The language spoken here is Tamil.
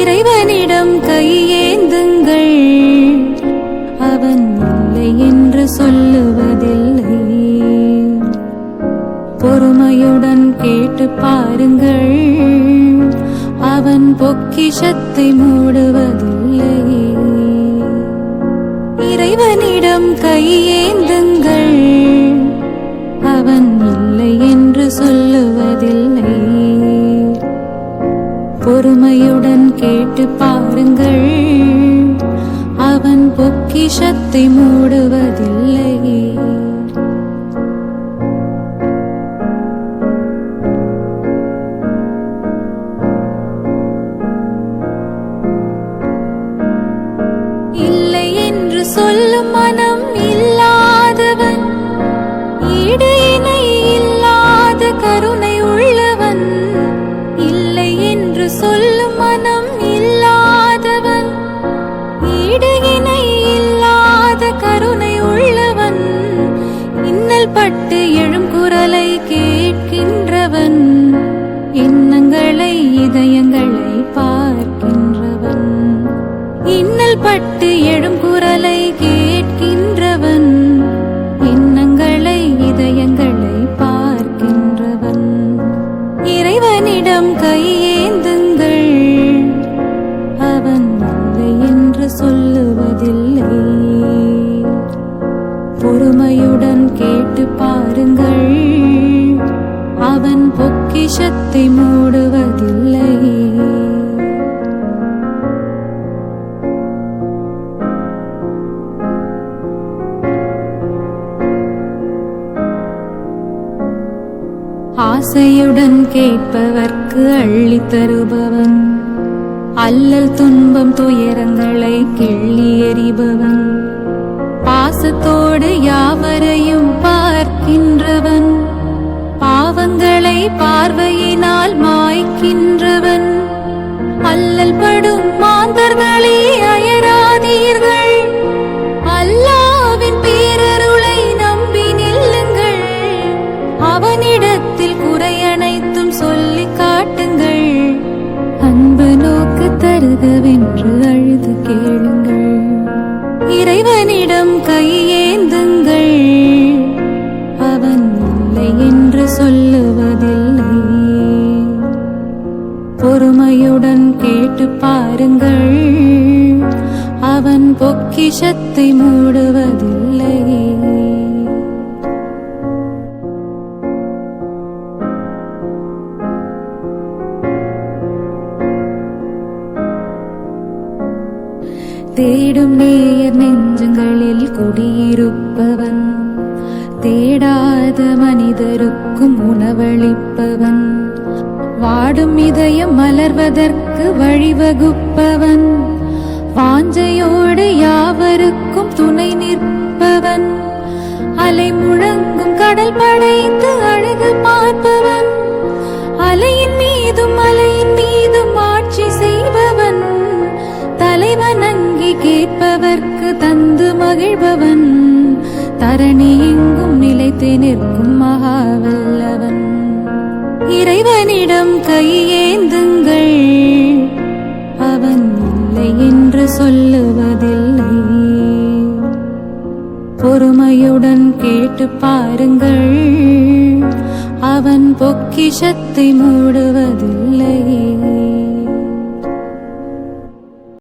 இறைவனிடம் கையேந்துங்கள், அவன் இல்லை என்று சொல்லுவதில்லை. பொறுமையுடன் கேட்டு பாருங்கள், அவன் பொக்கிஷத்தை மூடுவதில்லை. இறைவனிடம் கையேந்துங்கள், அவன் இல்லை என்று சொல்லுவதில்லை. பொறுமையுடன் கேட்டு பாருங்கள், அவன் பொக்கிஷத்தை மூடுவதில்லை. இல்லை என்று சொல்லும் மனம் இல்லாதவன், ஈடு இணை இல்லாத கருணை உள்ளவன். இல்லை என்று சொல்லும் மனம் இல்லாதவன், ஈடு இணை இல்லாத கருணை உள்ளவன். இன்னல் பட்டு எழும் குரலை கேட்கின்றவன், எண்ணங்களை இதயங்களை பார்க்கின்றவன். இன்னல் பட்டு எழும் குரலை கேட்கின்றவன், எண்ணங்களை இதயங்களை பார்க்கின்றவன். இறைவனிடம் கையேந்துங்கள், அவன் இல்லை என்று சொல்லுவதில்லை. பொறுமையுடன் கேட்டு பாருங்கள், அவன் பொக்கிஷத்தை மூடுவதில்லை. ஆசையுடன் கேட்பவர்க்கு அள்ளி தருபவன், அல்லல் துன்பம் துயரங்களை கிள்ளி எறிபவன். பாசத்தோடு யாவரையும் பார்க்கின்றவன், பாவங்களை பார்வையினால் மாய்க்கின்றவன். அல்லல் படும் மாந்தர்களே அயராதீர்கள், அல்லாவின் பேரருளை நம்பி நில்லுங்கள். அவனிடத்தில் குறையனைத்தும் சொல்லி காட்டுங்கள், அன்பு நோக்கு தருகவென்று அழுது கேளுங்கள். இறைவனிடம் கையேந்துங்கள், அவன் இல்லை என்று சொல்லுவதில்லை. பொறுமையுடன் கேட்டு பாருங்கள், அவன் பொக்கிஷத்தை மூடுவதில்லை. தேடும் நேயர் நெஞ்சங்களில் குடியிருப்பவன், தேடாத மனிதருக்கும் உணவளிப்பவன். வாடும் இதயம் மலர்வதற்கு வழிவகுப்பவன், வாஞ்சையோடு யாவருக்கும் துணை நிற்பவன். அலை முழங்கும் கடல் படைத்து அழகு பார்ப்பவன், அலையின் மீதும் மலையின் மீதும் ஆட்சி செய்பவன். தலைவன் அங்கி கேட்பவர்க்கு தந்து மகிழ்பவன், தரணி எங்கும் நிலைத்து நிற்கும் மகாவல்லவன். இறைவனிடம் கையேந்துங்கள், அவன் இல்லை என்று சொல்லுவதில்லை. பொறுமையுடன் கேட்டு பாருங்கள், அவன் பொக்கிஷத்தை மூடுவதில்லை.